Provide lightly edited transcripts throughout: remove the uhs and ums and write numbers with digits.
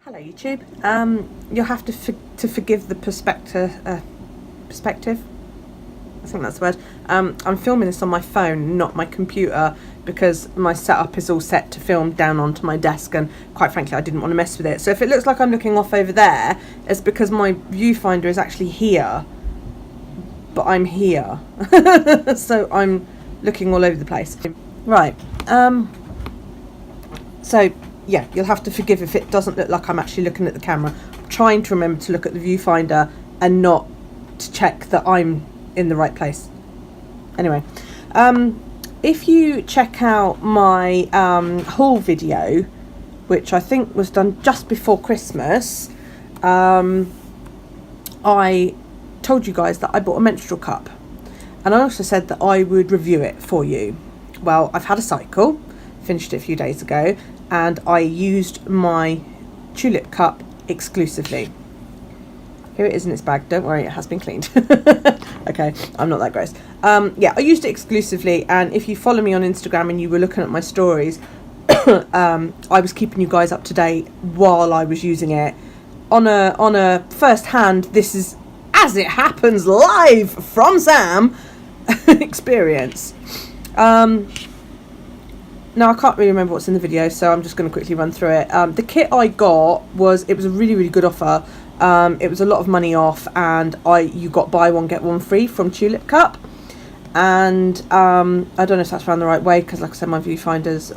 Hello YouTube. You'll have to forgive the perspective. I think that's the word. I'm filming this on my phone, not my computer, because my setup is all set to film down onto my desk, and quite frankly I didn't want to mess with it. So if it looks like I'm looking off over there, it's because my viewfinder is actually here, but I'm here. So I'm looking all over the place. Right. So yeah, you'll have to forgive if it doesn't look like I'm actually looking at the camera. I'm trying to remember to look at the viewfinder and not to check that I'm in the right place. Anyway, if you check out my haul video, which I think was done just before Christmas, I told you guys that I bought a menstrual cup, and I also said that I would review it for you. Well, I've had a cycle, finished it a few days ago, and I used my Tulip Cup exclusively. Here it is in its bag. Don't worry, it has been cleaned. Okay, I'm not that gross. Yeah, I used it exclusively, and if you follow me on Instagram and you were looking at my stories, I was keeping you guys up to date while I was using it. On a first hand, this is, as it happens, live from Sam experience. Now, I can't really remember what's in the video, so I'm just going to quickly run through it. The kit I got was a really, really good offer. It was a lot of money off, and you got buy one, get one free from Tulip Cup. And I don't know if that's around the right way, because like I said, my viewfinders,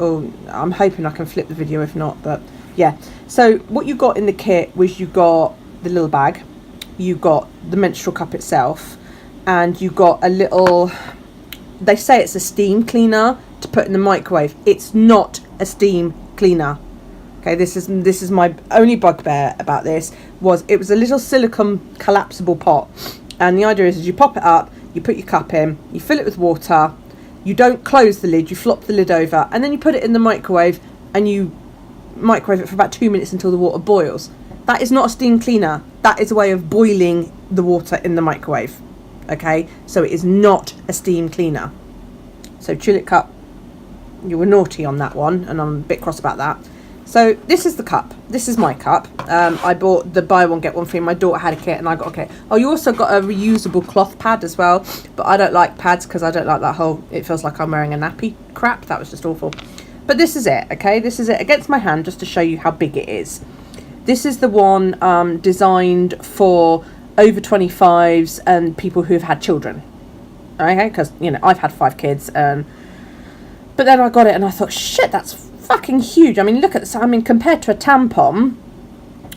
I'm hoping I can flip the video if not, but yeah. So what you got in the kit was you got the little bag, you got the menstrual cup itself, and you got a little, they say it's a steam cleaner to put in the microwave. It's not a steam cleaner. Okay, this is my only bugbear about this. It was a little silicone collapsible pot, and the idea is you pop it up, you put your cup in, you fill it with water, you don't close the lid, you flop the lid over, and then you put it in the microwave, and you microwave it for about 2 minutes until the water boils. That is not a steam cleaner. That is a way of boiling the water in the microwave. Okay, so it is not a steam cleaner. So Tulip Cup, you were naughty on that one, and I'm a bit cross about that. So this is the cup. This is my cup. I bought the buy one get one free. My daughter had a kit and I got a kit. Oh, you also got a reusable cloth pad as well, but I don't like pads because I don't like that whole, it feels like I'm wearing a nappy crap. That was just awful. But this is it, okay? This is it against my hand, just to show you how big it is. This is the one designed for over 25s and people who've had children. Okay, because, you know, I've had 5 kids, but then I got it and I thought, shit, that's fucking huge. I mean, look at this. I mean, compared to a tampon,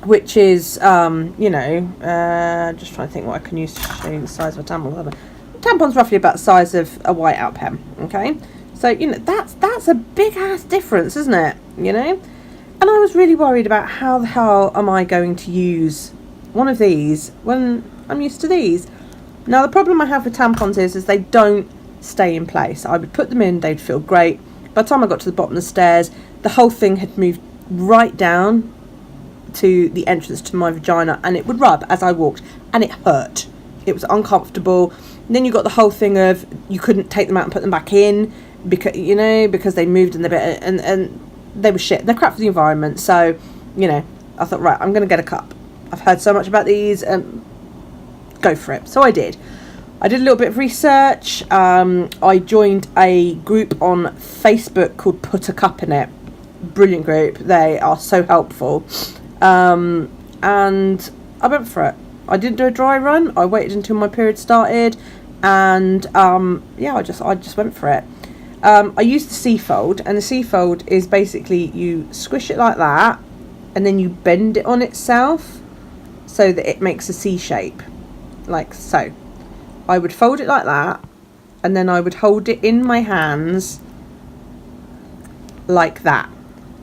which is, you know, just trying to think what I can use to show you the size of a tampon. A tampon's roughly about the size of a whiteout pen, okay? So, you know, that's a big-ass difference, isn't it? You know? And I was really worried about how the hell am I going to use one of these when I'm used to these. Now, the problem I have with tampons is they don't stay in place. I would put them in, they'd feel great. By the time I got to the bottom of the stairs, the whole thing had moved right down to the entrance to my vagina, and it would rub as I walked, and it hurt. It was uncomfortable. And then you got the whole thing of you couldn't take them out and put them back in because, you know, because they moved and they were shit. They're crap for the environment. So, you know, I thought, right, I'm going to get a cup. I've heard so much about these, go for it. So I did. I did a little bit of research. I joined a group on Facebook called Put a Cup in It. Brilliant group. They are so helpful. And I went for it. I didn't do a dry run. I waited until my period started, and yeah, I just went for it. I used the C-fold, and the C-fold is basically you squish it like that, and then you bend it on itself so that it makes a C shape, like so. I would fold it like that, and then I would hold it in my hands like that.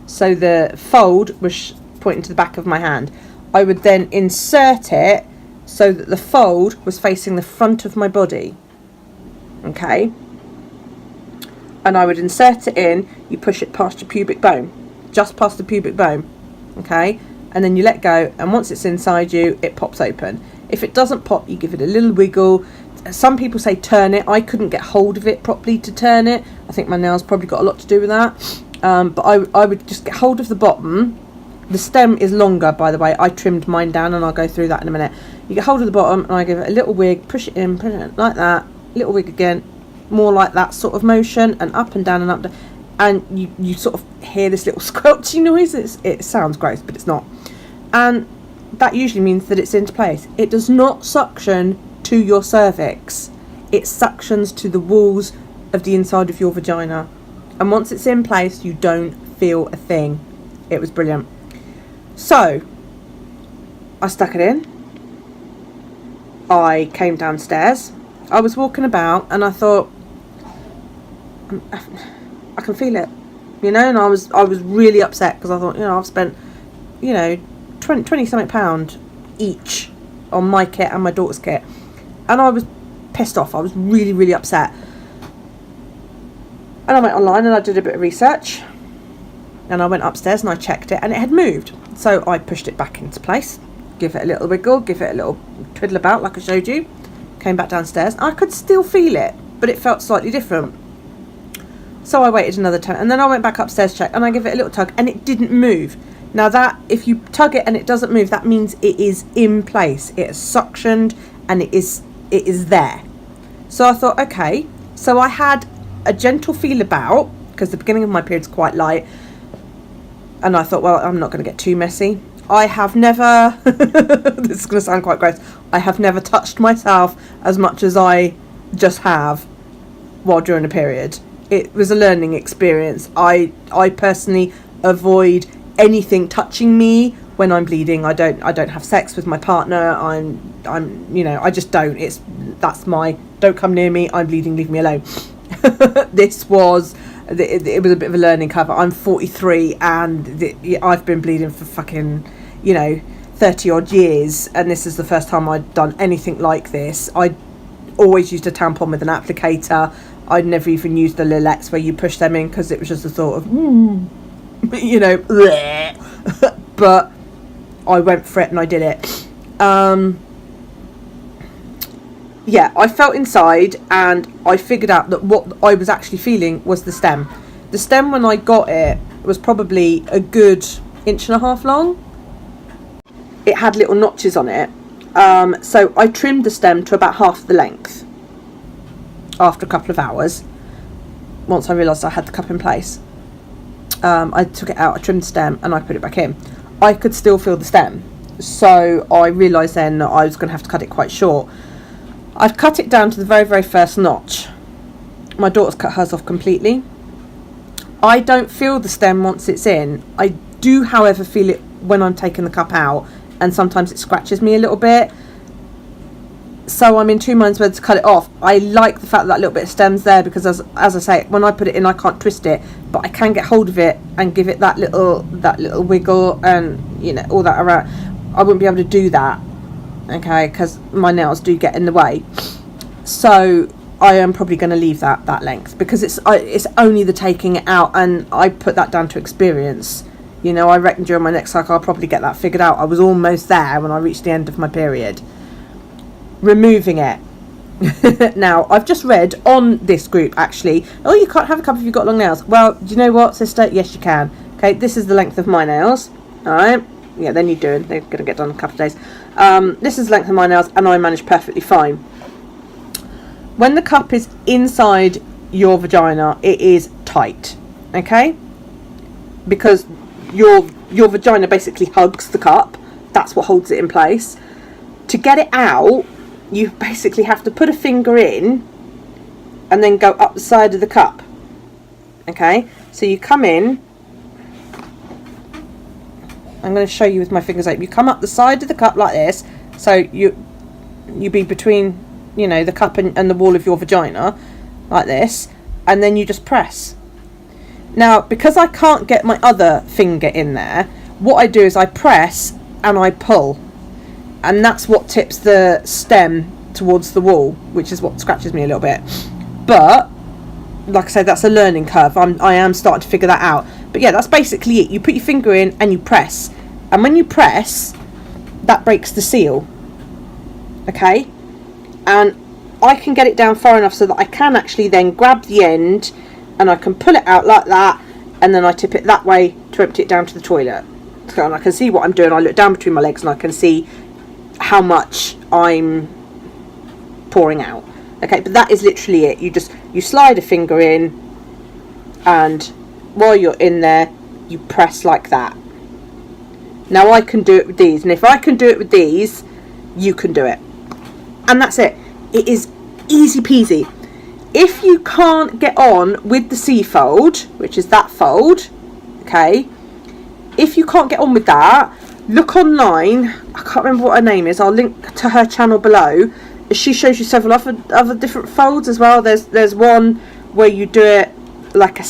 So the fold was pointing to the back of my hand. I would then insert it so that the fold was facing the front of my body. Okay? And I would insert it in, you push it past your pubic bone, just past the pubic bone. Okay? And then you let go, and once it's inside you, it pops open. If it doesn't pop, you give it a little wiggle. Some people say turn it. I couldn't get hold of it properly to turn it. I think my nails probably got a lot to do with that. But I would just get hold of the bottom, The stem is longer, by the way. I trimmed mine down, and I'll go through that in a minute. You get hold of the bottom, and I give it a little wig, push it in, like that, little wig again, more like that sort of motion, and up and down and up and down. And you sort of hear this little squelchy noise. It sounds gross, but it's not. And that usually means that it's into place. It does not suction to your cervix. It suctions to the walls of the inside of your vagina. And once it's in place, you don't feel a thing. It was brilliant. So, I stuck it in. I came downstairs. I was walking about, and I thought, I can feel it, you know. And I was really upset, because I thought, you know, I've spent, you know, 20 something pound each on my kit and my daughter's kit, and I was pissed off. I was really, really upset. And I went online and I did a bit of research, and I went upstairs and I checked it, and it had moved. So I pushed it back into place, give it a little wiggle, give it a little twiddle about like I showed you, came back downstairs. I could still feel it, but it felt slightly different. So I waited another time, and then I went back upstairs, checked, and I give it a little tug, and it didn't move. Now that, if you tug it and it doesn't move, that means it is in place. It is suctioned, and it is there. So I thought, okay. So I had a gentle feel about, because the beginning of my period's quite light, and I thought, well, I'm not going to get too messy. I have never, this is going to sound quite gross, I have never touched myself as much as I just have while during a period. It was a learning experience. I personally avoid anything touching me when I'm bleeding. I don't have sex with my partner. I'm you know, I just don't. That's my, don't come near me, I'm bleeding, leave me alone. This was, it was a bit of a learning curve. I'm 43, and I've been bleeding for fucking, you know, 30 odd years, and this is the first time I'd done anything like this. I always used a tampon with an applicator. I'd never even used the Lilex where you push them in, because it was just a thought of, you know, bleh. But I went for it and I did it. Yeah, I felt inside, and I figured out that what I was actually feeling was the stem. The stem, when I got it, was probably a good 1.5 inches long. It had little notches on it. So I trimmed the stem to about half the length after a couple of hours, once I realised I had the cup in place. I took it out, I trimmed the stem, and I put it back in. I could still feel the stem, so I realised then that I was going to have to cut it quite short. I've cut it down to the very, very first notch. My daughter's cut hers off completely. I don't feel the stem once it's in. I do, however, feel it when I'm taking the cup out, and sometimes it scratches me a little bit. So I'm in two minds whether to cut it off. I like the fact that little bit of stem's there, because as I say, when I put it in, I can't twist it, but I can get hold of it and give it that little wiggle, and, you know, all that around. I wouldn't be able to do that, okay, because my nails do get in the way. So I am probably going to leave that length, because it's only the taking it out, and I put that down to experience. You know, I reckon during my next cycle I'll probably get that figured out. I was almost there when I reached the end of my period. Removing it. Now, I've just read on this group, actually, oh, you can't have a cup if you've got long nails. Well, do you know what, sister? Yes, you can. Okay, this is the length of my nails. Alright. Yeah, then you're doing. They're going to get done in a couple of days. This is the length of my nails, and I manage perfectly fine. When the cup is inside your vagina, it is tight. Okay? Because your vagina basically hugs the cup. That's what holds it in place. To get it out, you basically have to put a finger in and then go up the side of the cup. Okay? So you come in. I'm going to show you with my fingers open. You come up the side of the cup like this. So you be between, you know, the cup and the wall of your vagina, like this. And then you just press. Now, because I can't get my other finger in there, what I do is I press and I pull. And that's what tips the stem towards the wall, which is what scratches me a little bit. But, like I said, that's a learning curve. I am starting to figure that out. But yeah, that's basically it. You put your finger in and you press. And when you press, that breaks the seal. Okay? And I can get it down far enough so that I can actually then grab the end, and I can pull it out like that, and then I tip it that way to empty it down to the toilet. and I can see what I'm doing. I look down between my legs and I can see how much I'm pouring out. Okay, but that is literally it. You slide a finger in, and while you're in there, you press like that. Now I can do it with these, and if I can do it with these, you can do it. And that's it. It is easy peasy. If you can't get on with the C fold, which is that fold, okay, if you can't get on with that, look online. I can't remember what her name is. I'll link to her channel below. She shows you several other different folds as well. There's one where you do it like a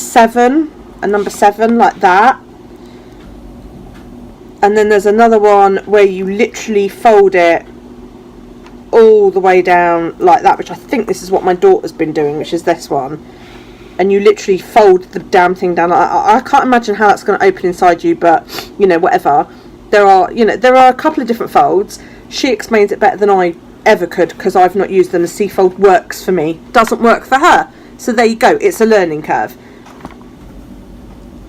number 7, like that. And then there's another one where you literally fold it all the way down like that, which I think this is what my daughter's been doing, which is this one. And you literally fold the damn thing down. I can't imagine how that's going to open inside you, but, you know, whatever. There are a couple of different folds. She explains it better than I ever could, because I've not used them. The C fold works for me, doesn't work for her. So there you go. It's a learning curve.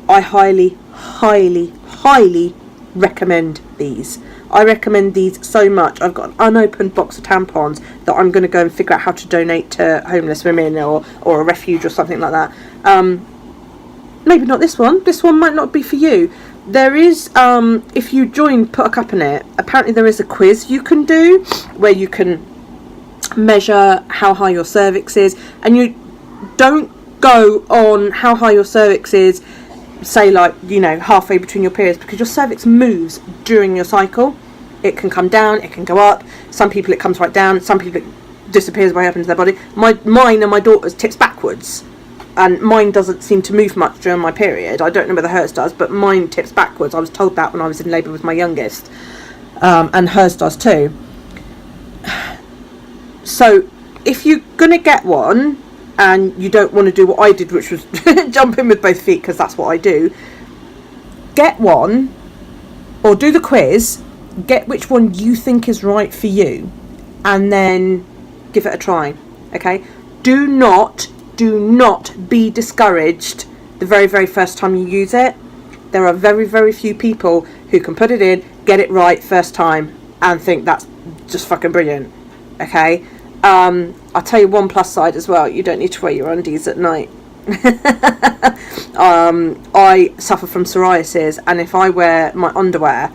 I highly, highly, highly recommend these. I recommend these so much. I've got an unopened box of tampons that I'm going to go and figure out how to donate to homeless women or a refuge or something like that. Maybe not this one. This one might not be for you. There is, if you join Put a Cup in It, apparently there is a quiz you can do where you can measure how high your cervix is, and you don't go on how high your cervix is, say, like, you know, halfway between your periods, because your cervix moves during your cycle. It can come down, it can go up. Some people it comes right down, some people it disappears way up into their body. Mine and my daughter's tips backwards, and mine doesn't seem to move much during my period. I don't know whether hers does, but mine tips backwards. I was told that when I was in labour with my youngest, and hers does too. So if you're gonna get one and you don't want to do what I did, which was jump in with both feet, because that's what I do, get one, or do the quiz, get which one you think is right for you, and then give it a try. Okay, do not be discouraged the very, very first time you use it. There are very, very few people who can put it in, get it right first time, and think that's just fucking brilliant. Okay, I'll tell you one plus side as well. You don't need to wear your undies at night. I suffer from psoriasis, and if I wear my underwear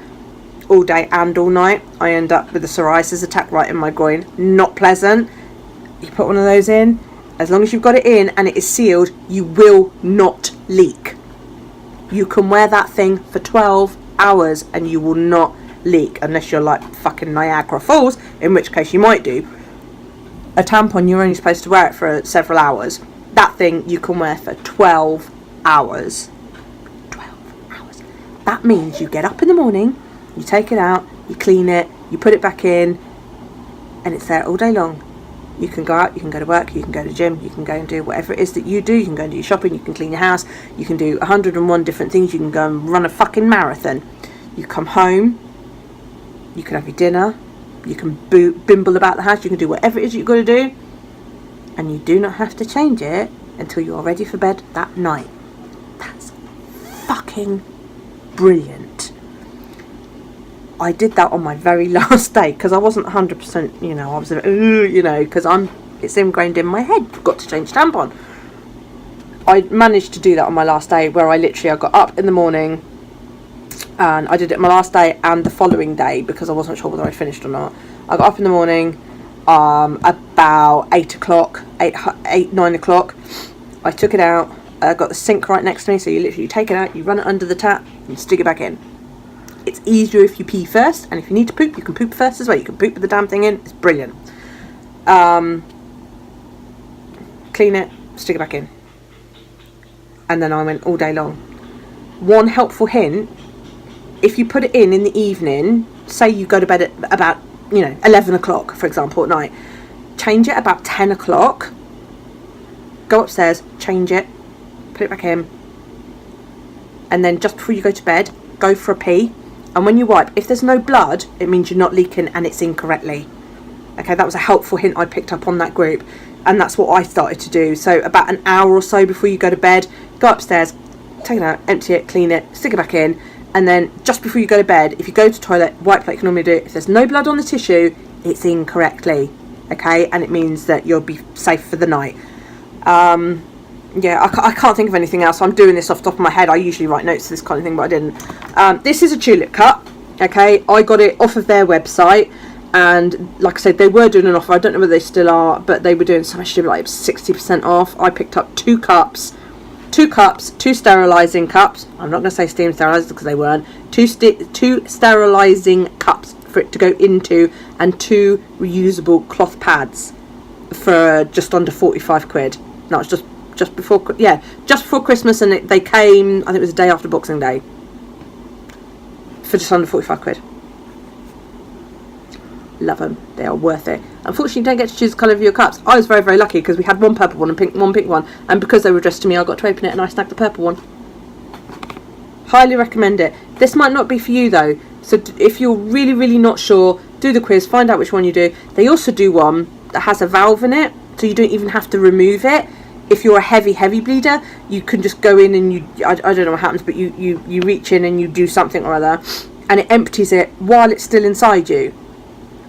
all day and all night, I end up with a psoriasis attack right in my groin. Not pleasant. You put one of those in, as long as you've got it in and it is sealed, you will not leak. You can wear that thing for 12 hours and you will not leak, unless you're like fucking Niagara Falls, in which case you might do. A tampon, you're only supposed to wear it for several hours. That thing you can wear for 12 hours. 12 hours. That means you get up in the morning, you take it out, you clean it, you put it back in, and it's there all day long. You can go out, you can go to work, you can go to the gym, you can go and do whatever it is that you do. You can go and do your shopping, you can clean your house, you can do 101 different things. You can go and run a fucking marathon. You come home, you can have your dinner, you can bimble about the house, you can do whatever it is you've got to do, and you do not have to change it until you're ready for bed that night. That's fucking brilliant. I did that on my very last day, because I wasn't 100%, you know, I was, because it's ingrained in my head, I've got to change tampon. I managed to do that on my last day, where I got up in the morning, and I did it my last day and the following day, because I wasn't sure whether I finished or not. I got up in the morning, about 8 o'clock, 9 o'clock. I took it out. I got the sink right next to me, so you literally take it out, you run it under the tap, and stick it back in. It's easier if you pee first, and if you need to poop, you can poop first as well. You can poop with the damn thing in. It's brilliant. Clean it, stick it back in. And then I went all day long. One helpful hint: if you put it in the evening, say you go to bed at about 11 o'clock, for example, at night, change it about 10 o'clock. Go upstairs, change it, put it back in, and then just before you go to bed, go for a pee. And when you wipe, if there's no blood, it means you're not leaking and it's incorrectly. Okay, that was a helpful hint I picked up on that group, and that's what I started to do. So about an hour or so before you go to bed, go upstairs, take it out, empty it, clean it, stick it back in, And then just before you go to bed, if you go to toilet, wipe like you normally do. If there's no blood on the tissue, it's incorrectly, okay? And it means that you'll be safe for the night. Yeah, I can't think of anything else. I'm doing this off the top of my head. I usually write notes to this kind of thing, but I didn't. This is a Tulip Cup, okay? I got it off of their website, and like I said, they were doing an offer. I don't know whether they still are, but they were doing so much stupid, like 60% off. I picked up 2 cups, 2 sterilising cups. I'm not going to say steam sterilisers because they weren't. 2 sterilising cups for it to go into, and 2 reusable cloth pads for just under 45 quid. That was just before Christmas, and they came, I think it was the day after Boxing Day, for just under 45 quid. Love them. They are worth it. Unfortunately, you don't get to choose the colour of your cups. I was very, very lucky because we had one purple one and one pink one, and because they were addressed to me, I got to open it and I snagged the purple one. Highly recommend it. This might not be for you though, so if you're really, really not sure, do the quiz, find out which one you do. They also do one that has a valve in it, so you don't even have to remove it. If you're a heavy bleeder, you can just go in and I don't know what happens, but you reach in and you do something or other, and it empties it while it's still inside you,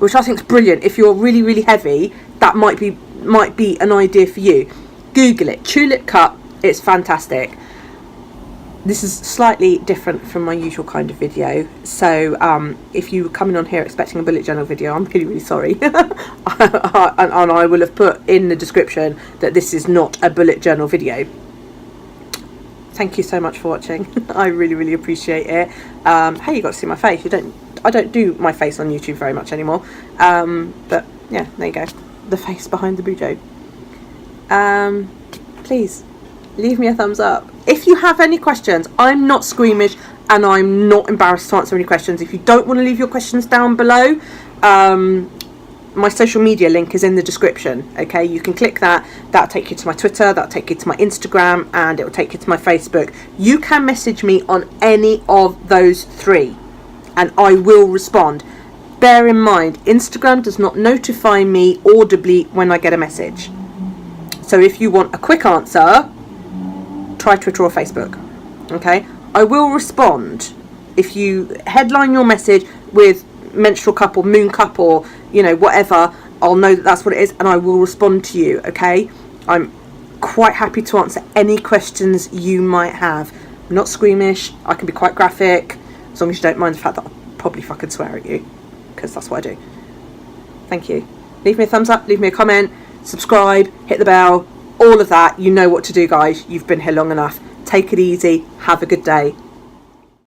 which I think is brilliant. If you're really, really heavy, that might be an idea for you. Google it, Tulip Cup. It's fantastic. This is slightly different from my usual kind of video, so if you were coming on here expecting a bullet journal video, I'm really, really sorry. And I will have put in the description that this is not a bullet journal video. Thank you so much for watching. I really, really appreciate it. Hey, you got to see my face. I don't do my face on YouTube very much anymore, but yeah, there you go, the face behind the bujo. Please leave me a thumbs up if you have any questions. I'm not squeamish and I'm not embarrassed to answer any questions. If you don't want to leave your questions down below, my social media link is in the description, okay? You can click that. That'll take you to my Twitter, that'll take you to my Instagram, and it will take you to my Facebook. You can message me on any of those 3 and I will respond. Bear in mind, Instagram does not notify me audibly when I get a message. So if you want a quick answer, try Twitter or Facebook, okay? I will respond if you headline your message with menstrual cup or moon cup or, you know, whatever. I'll know that that's what it is and I will respond to you, okay? I'm quite happy to answer any questions you might have. I'm not squeamish. I can be quite graphic, as long as you don't mind the fact that I'll probably fucking swear at you, because that's what I do. Thank you. Leave me a thumbs up, leave me a comment, subscribe, hit the bell, all of that. You know what to do, guys. You've been here long enough. Take it easy. Have a good day.